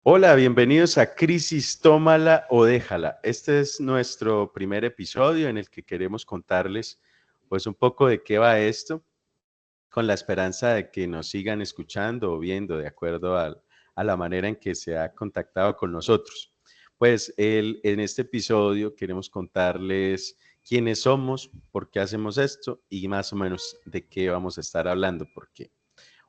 Hola, bienvenidos a Crisis, tómala o déjala. Este es nuestro primer episodio en el que queremos contarles pues un poco de qué va esto, con la esperanza de que nos sigan escuchando o viendo de acuerdo a la manera en que se ha contactado con nosotros. Pues en este episodio queremos contarles quiénes somos, por qué hacemos esto y más o menos de qué vamos a estar hablando, porque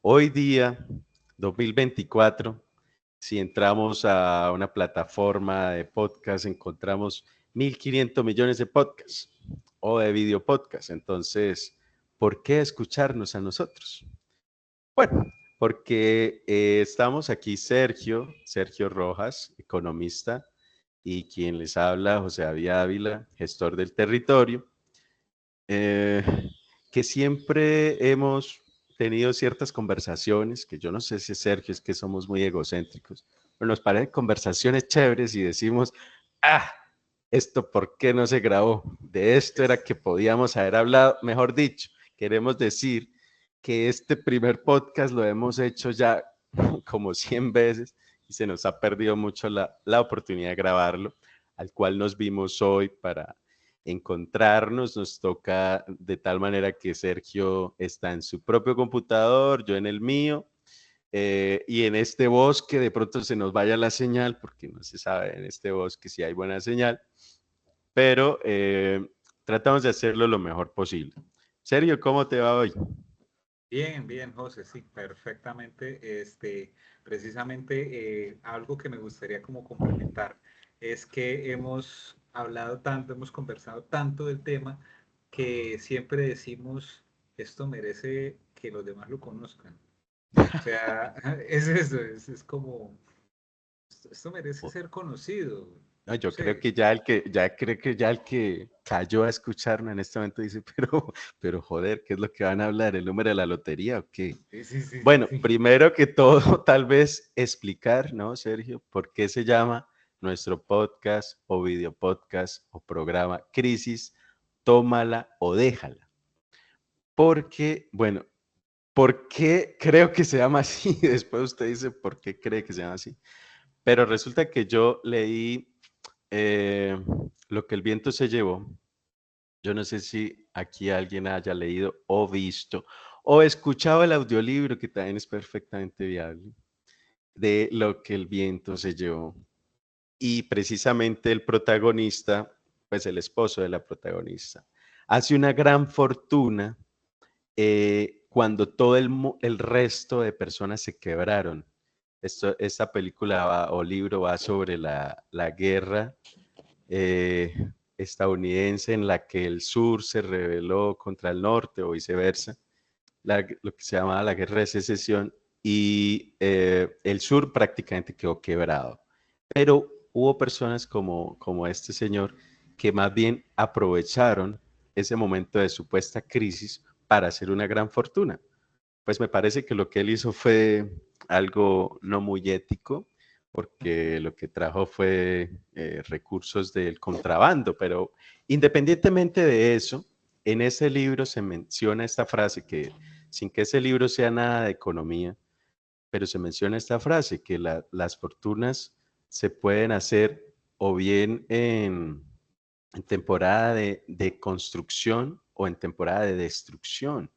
hoy día, 2024, si entramos a una plataforma de podcast, encontramos 1.500 millones de podcasts o de video podcasts. Entonces, ¿por qué escucharnos a nosotros? Bueno, porque estamos aquí Sergio Rojas, economista, y quien les habla, José David Ávila, gestor del territorio, eh, que siempre hemos tenido ciertas conversaciones, que yo no sé si Sergio es que somos muy egocéntricos, pero nos parecen conversaciones chéveres y decimos, ah, esto por qué no se grabó, de esto era Es, que podíamos haber hablado, mejor dicho, queremos decir que este primer podcast lo hemos hecho ya como 100 veces y se nos ha perdido mucho la oportunidad de grabarlo, al cual nos vimos hoy para encontrarnos. Nos toca de tal manera que Sergio está en su propio computador, yo en el mío, y en este bosque de pronto se nos vaya la señal, porque no se sabe en este bosque si hay buena señal, pero tratamos de hacerlo lo mejor posible. Sergio, ¿cómo te va hoy? bien, bien, José, sí, perfectamente. Precisamente algo que me gustaría como complementar es que hemos hablado tanto, hemos conversado tanto del tema que siempre decimos, esto merece que los demás lo conozcan. O sea, es eso, es como, esto merece ser conocido. No, No yo creo sé, que ya el que cayó a escucharme en este momento dice, pero joder, ¿qué es lo que van a hablar? ¿El número de la lotería o qué? sí, sí, sí, sí, Bueno, sí. primero que todo, tal vez explicar, ¿no, Sergio? ¿Por qué se llama nuestro podcast o video podcast o programa Crisis, tómala o déjala? Porque, bueno, ¿por qué creo que se llama así? Después usted dice por qué cree que se llama así. Pero resulta que yo leí eh, Lo que el viento se llevó. Yo no sé si aquí alguien haya leído o visto o escuchado el audiolibro, que también es perfectamente viable, de Lo que el viento se llevó. Y precisamente el protagonista, pues el esposo de la protagonista, hace una gran fortuna cuando todo el resto de personas se quebraron. Esta película o libro va sobre la guerra eh, estadounidense en la que el sur se rebeló contra el norte o viceversa, lo que se llamaba la guerra de secesión, y el sur prácticamente quedó quebrado. Pero hubo personas como este señor que más bien aprovecharon ese momento de supuesta crisis para hacer una gran fortuna. Pues me parece que lo que él hizo fue algo no muy ético, porque lo que trajo fue recursos del contrabando, pero independientemente de eso, en ese libro se menciona esta frase que, sin que ese libro sea nada de economía, pero se menciona esta frase, que las fortunas se pueden hacer o bien en temporada de construcción o en temporada de destrucción.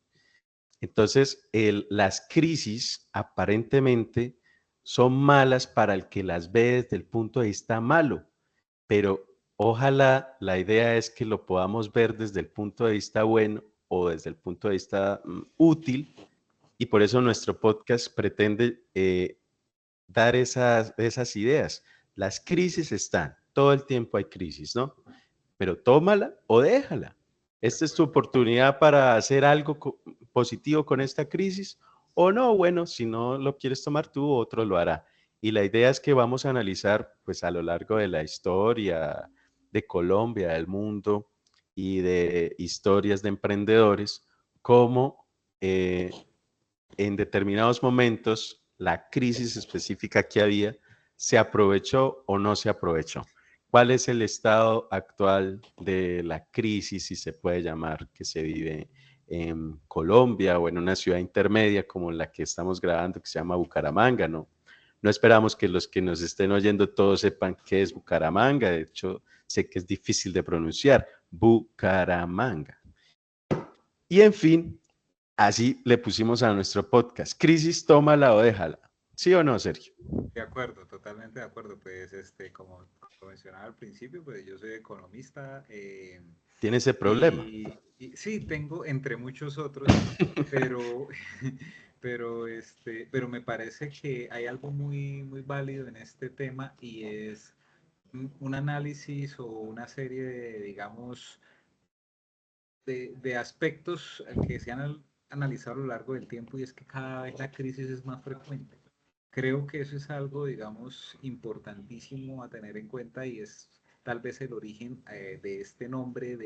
Entonces, las crisis aparentemente son malas para el que las ve desde el punto de vista malo, pero ojalá la idea es que lo podamos ver desde el punto de vista bueno o desde el punto de vista útil, y por eso nuestro podcast pretende dar esas ideas. Las crisis están, todo el tiempo hay crisis, ¿no? Pero tómala o déjala. De Esta es tu acuerdo. oportunidad para hacer algo positivo con esta crisis o no. Bueno, si no lo quieres tomar tú, otro lo hará. Y la idea es que vamos a analizar, pues a lo largo de la historia de Colombia, del mundo y de historias de emprendedores, cómo en determinados momentos la crisis específica que había se aprovechó o no se aprovechó. ¿Cuál es el estado actual de la crisis, si se puede llamar, que se vive en Colombia o en una ciudad intermedia como la que estamos grabando, que se llama Bucaramanga, ¿no? No esperamos que los que nos estén oyendo todos sepan qué es Bucaramanga. De hecho, sé que es difícil de pronunciar. Bucaramanga. Y en fin, así le pusimos a nuestro podcast. Crisis, tómala o déjala. ¿Sí o no, Sergio? De acuerdo, totalmente de acuerdo. Pues, como mencionaba al principio, pues yo soy economista. Tiene ese problema. Y sí, tengo entre muchos otros, pero, pero me parece que hay algo muy, muy válido en este tema y es un análisis o una serie de, digamos, de aspectos que se han analizado a lo largo del tiempo y es que cada vez la crisis es más frecuente. Creo que eso es algo, digamos, importantísimo a tener en cuenta y es tal vez el origen de este nombre,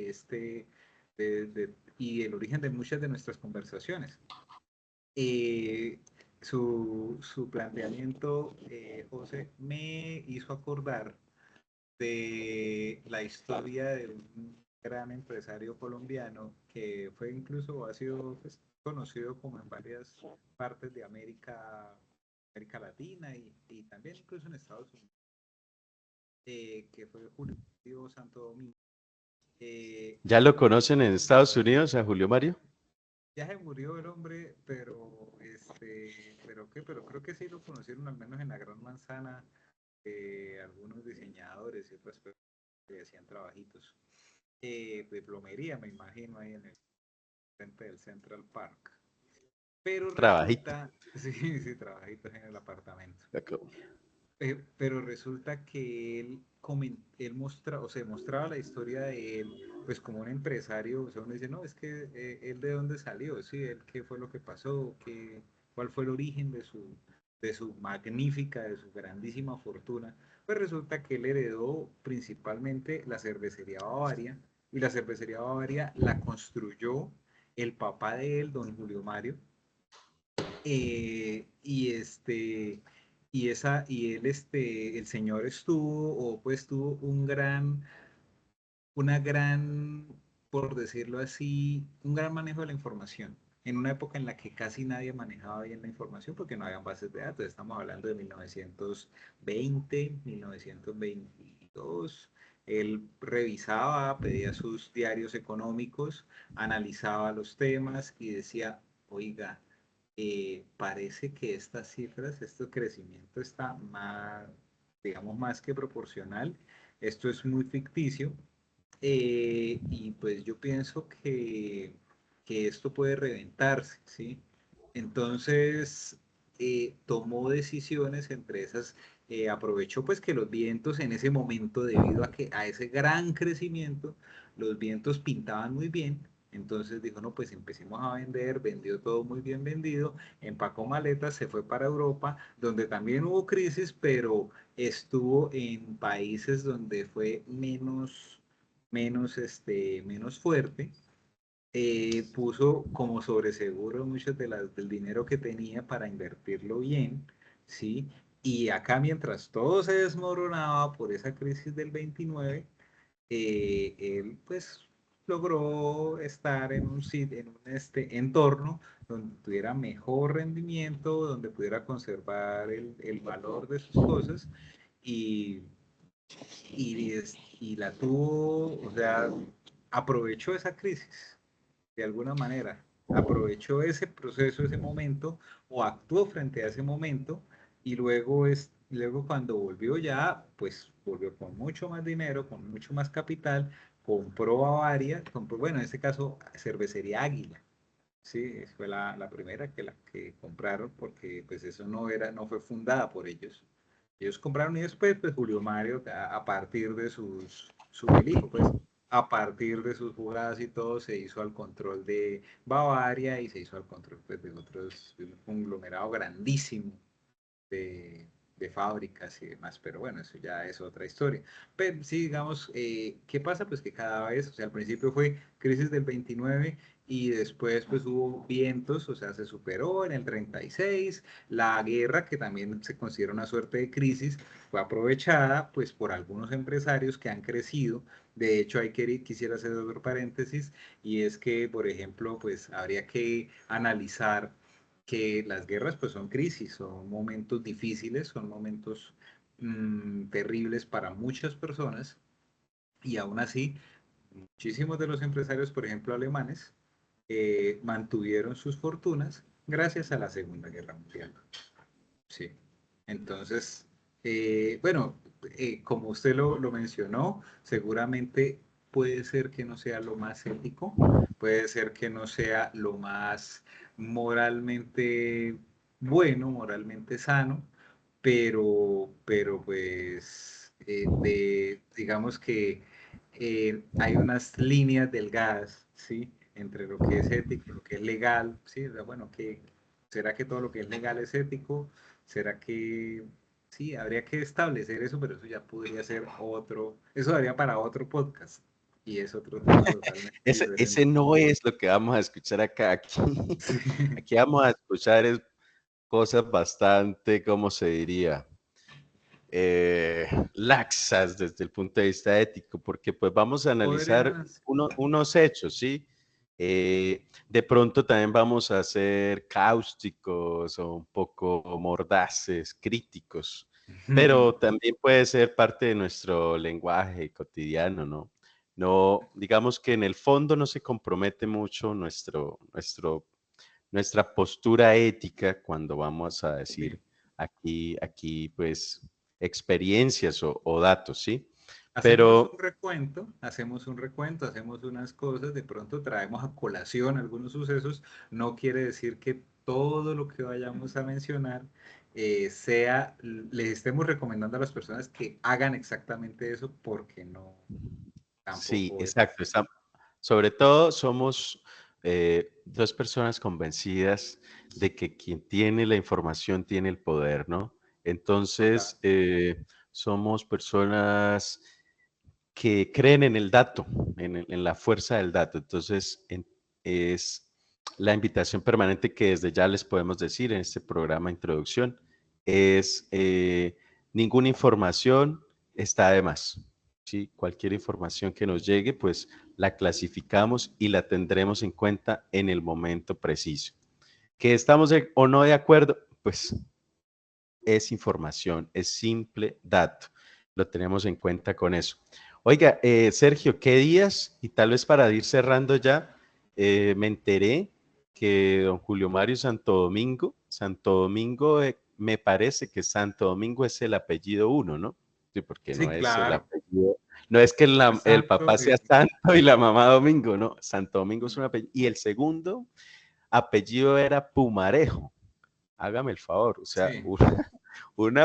y el origen de muchas de nuestras conversaciones. Eh, su planteamiento, José, me hizo acordar de la historia de un gran empresario colombiano que fue incluso, ha sido pues, conocido como en varias partes de América Latina y también incluso en Estados Unidos, que fue Julio Santo Domingo. ¿Ya lo Julio conocen en Estados Unidos a Julio Mario? ya se murió el hombre, pero creo que sí lo conocieron al menos en la Gran Manzana, algunos diseñadores y otras personas que hacían trabajitos de plomería, me imagino, ahí en el frente del Central Park. Pero Trabajito. resulta, sí, sí, trabajitos en el apartamento. Pero resulta que él o sea, mostraba la historia de él, pues como un empresario, o sea, uno dice, no, es que él de dónde salió, sí, él qué fue lo que pasó, cuál fue el origen de su magnífica, de su grandísima fortuna. Pues resulta que él heredó principalmente la cervecería Bavaria, y la cervecería Bavaria la construyó el papá de él, don Julio Mario, y el señor tuvo una gran, por decirlo así, un gran manejo de la información. En una época en la que casi nadie manejaba bien la información porque no había bases de datos. Estamos hablando de 1920, 1922. Él revisaba, pedía sus diarios económicos, analizaba los temas y decía, oiga, parece que estas cifras, este crecimiento está más, digamos, más que proporcional. Esto es muy ficticio y pues yo pienso que esto puede reventarse, ¿sí? Entonces tomó decisiones, entre esas aprovechó pues que los vientos en ese momento, debido a ese gran crecimiento, los vientos pintaban muy bien. Entonces dijo, no, pues empecemos a vender, vendió todo muy bien vendido, empacó maletas, se fue para Europa, donde también hubo crisis, pero estuvo en países donde fue menos fuerte, puso como sobreseguro muchos del dinero que tenía para invertirlo bien, ¿sí? Y acá mientras todo se desmoronaba por esa crisis del 29, él pues logró estar en un sitio, en un entorno donde tuviera mejor rendimiento, donde pudiera conservar el valor de sus cosas y y la tuvo, o sea, aprovechó esa crisis de alguna manera, aprovechó ese proceso, ese momento, o actuó frente a ese momento, y luego cuando volvió ya, pues volvió con mucho más dinero, con mucho más capital, compró Bavaria, compró, bueno, en este caso, Cervecería Águila. Sí, fue la primera la que compraron porque pues eso no fue fundada por ellos. Ellos compraron y después pues Julio Mario a partir de el hijo pues a partir de sus jugadas y todo se hizo al control de Bavaria y se hizo al control pues, de un conglomerado grandísimo de fábricas y demás, pero bueno, eso ya es otra historia. Pero sí, digamos, ¿qué pasa? Pues que cada vez, o sea, al principio fue crisis del 29 y después pues hubo vientos, o sea, se superó en el 36, la guerra, que también se considera una suerte de crisis, fue aprovechada pues por algunos empresarios que han crecido. De hecho, quisiera hacer otro paréntesis y es que, por ejemplo, pues habría que analizar que las guerras pues son crisis, son momentos difíciles, son momentos terribles para muchas personas y aún así muchísimos de los empresarios, por ejemplo alemanes, mantuvieron sus fortunas gracias a la Segunda Guerra Mundial. Sí. Entonces, bueno, como usted lo mencionó, seguramente puede ser que no sea lo más ético, puede ser que no sea lo más moralmente bueno, moralmente sano, pero pues digamos que hay unas líneas delgadas, ¿sí? Entre lo que es ético, lo que es legal, ¿sí? O sea, bueno, ¿será que todo lo que es legal es ético? ¿Será que sí? Habría que establecer eso, pero eso ya podría ser eso daría para otro podcast y es otro tema totalmente Ese diferente. no es lo que vamos a escuchar acá. Sí, Aquí vamos a escuchar cosas bastante, ¿cómo se diría? Laxas desde el punto de vista ético, porque pues vamos a analizar podrías, unos hechos, ¿sí? De pronto también vamos a ser cáusticos o un poco mordaces, críticos, pero también puede ser parte de nuestro lenguaje cotidiano, ¿no? No, digamos que en el fondo no se compromete mucho nuestra postura ética cuando vamos a sí. decir aquí pues experiencias o datos, ¿sí? Pero Hacemos un recuento, hacemos unas cosas, de pronto traemos a colación algunos sucesos, no quiere decir que todo lo que vayamos a mencionar les estemos recomendando a las personas que hagan exactamente eso, porque no, sí, tampoco es exacto. así. Sobre todo somos dos personas convencidas de que quien tiene la información tiene el poder, ¿no? Total. Entonces, somos personas que creen en el dato, en la fuerza del dato. Entonces, es la invitación permanente que desde ya les podemos decir en este programa de introducción, es ninguna información está de más. ¿Sí? Cualquier información que nos llegue, pues la clasificamos y la tendremos en cuenta en el momento preciso. Que estamos o no de acuerdo, pues es información, es simple dato. Lo tenemos en cuenta con eso. Oiga, Sergio, ¿qué días? Y tal vez para ir cerrando ya, me enteré que don Julio Mario Santo Domingo, me parece que Santo Domingo es el apellido uno, ¿no? Sí, porque no Sí, es el claro. apellido, no es que Uno es el santo papá sea Santo y la mamá Domingo, no, Santo Domingo es un apellido. Y el segundo apellido era Pumarejo, hágame el favor, o sea, sí, sí, un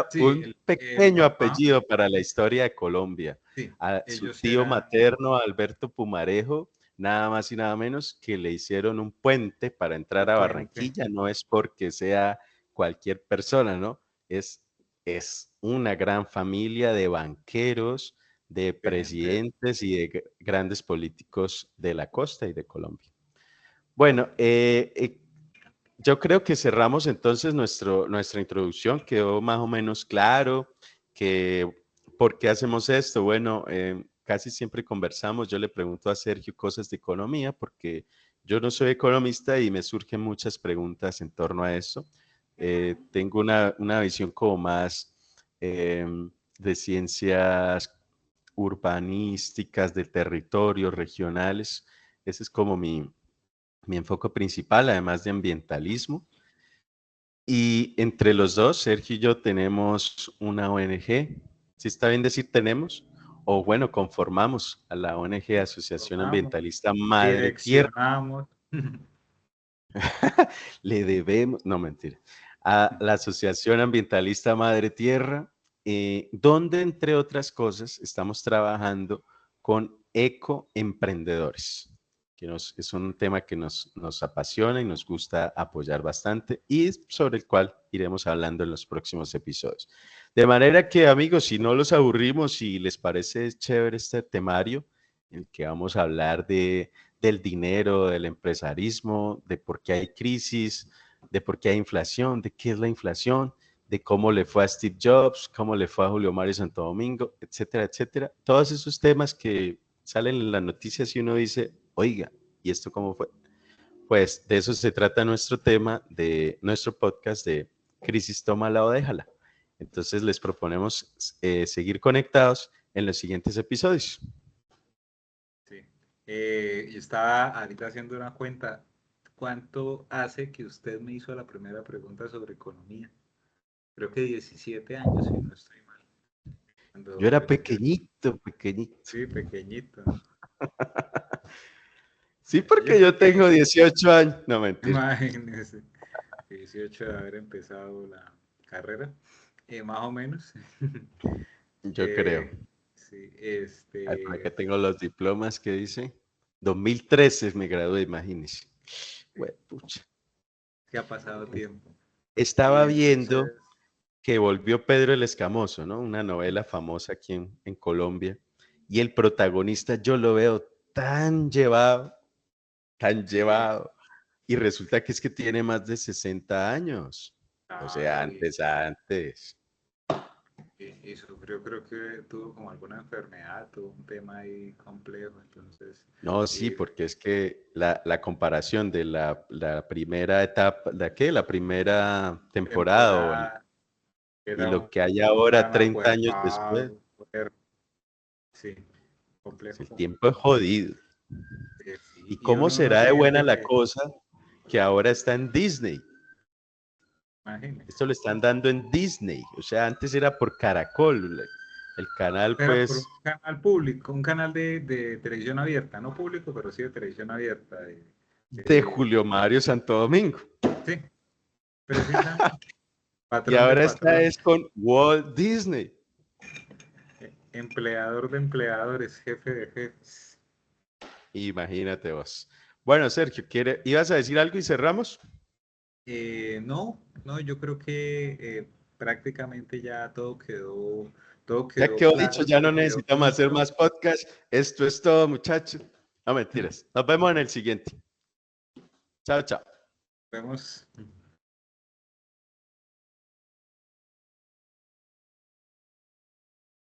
el pequeño papá, apellido para la historia de Colombia. sí, A su ellos tío eran, materno, Alberto Pumarejo, nada más y nada menos que le hicieron un puente para el entrar a puente, Barranquilla. No es porque sea cualquier persona, ¿no? Es, es una gran familia de banqueros, de de gente, presidentes y de grandes políticos de la costa y de Colombia. Bueno, yo creo que cerramos entonces nuestra introducción, quedó más o menos claro que por qué hacemos esto. Bueno, casi siempre conversamos, yo le pregunto a Sergio cosas de economía porque yo no soy economista y me surgen muchas preguntas en torno a eso. Tengo una visión como más de ciencias urbanísticas, de territorios regionales. Ese es como mi enfoque principal, además de ambientalismo. Y entre los dos, Sergio y yo tenemos una ONG. ¿Sí está bien decir tenemos? O bueno, conformamos a la ONG Asociación formamos, Ambientalista Madre Tierra. direccionamos, Le debemos, no mentira, a la Asociación Ambientalista Madre Tierra, donde entre otras cosas estamos trabajando con ecoemprendedores, es un tema que nos apasiona y nos gusta apoyar bastante y sobre el cual iremos hablando en los próximos episodios. De manera que, amigos, si no los aburrimos y les parece chévere este temario, en el que vamos a hablar del dinero, del empresarismo, de por qué hay crisis, de por qué hay inflación, de qué es la inflación, de cómo le fue a Steve Jobs, cómo le fue a Julio Mario Santo Domingo, etcétera, etcétera. Todos esos temas que salen en las noticias y uno dice, oiga, ¿y esto cómo fue? pues de eso se trata nuestro tema de nuestro podcast de Crisis, tómala o déjala. Entonces les proponemos seguir conectados en los siguientes episodios. Sí. Yo estaba ahorita haciendo una cuenta. ¿Cuánto hace que usted me hizo la primera pregunta sobre economía? Creo que 17 años, si no estoy mal. Yo Cuando era yo tenía, pequeñito. sí, pequeñito. Sí, Yo porque creo yo tengo que, 18 años. No, mentira. imagínese, 18 de haber empezado la carrera, más o menos. Yo creo. Eh, sí, Ay, por acá tengo los diplomas que dice. 2013 me gradué, imagínense. Pucha. que ha pasado tiempo. Y Estaba viendo entonces, que volvió Pedro el Escamoso, ¿no? Una novela famosa aquí en Colombia. Y el protagonista yo lo veo tan llevado, tan sí, llevado. Y resulta que es que tiene más de 60 años. O sea, claro, antes. y sufrió, creo que tuvo como alguna enfermedad, tuvo un tema ahí complejo, entonces, No, sí, y porque es que la comparación de la primera etapa, La primera temporada temporada y era lo un que hay ahora, tan 30 años después, acuerpado, fuerte, sí, complejo, el tiempo es jodido. ¿Y sí, y cómo uno será de buena siente la que, cosa que ahora está en Disney? imagínese, Esto lo están dando en Disney. O sea, antes era por Caracol. El canal, era por pues, un canal público, un canal de televisión abierta, no público, pero sí de televisión abierta, de de- Julio Mario Santo Domingo. sí, precisamente, Y patrón de ahora esta patrón, es con Walt Disney. empleador de empleadores, jefe de jefes. Imagínate vos. Bueno, Sergio, ¿ibas a decir algo y cerramos? No, no, yo creo que prácticamente ya todo Ya quedó quedó dicho, claro, ya no quedó necesitamos hacer nítido. más podcasts. Esto es todo, muchachos. No mentiras. Nos vemos en el siguiente. Chao, chao. Vemos.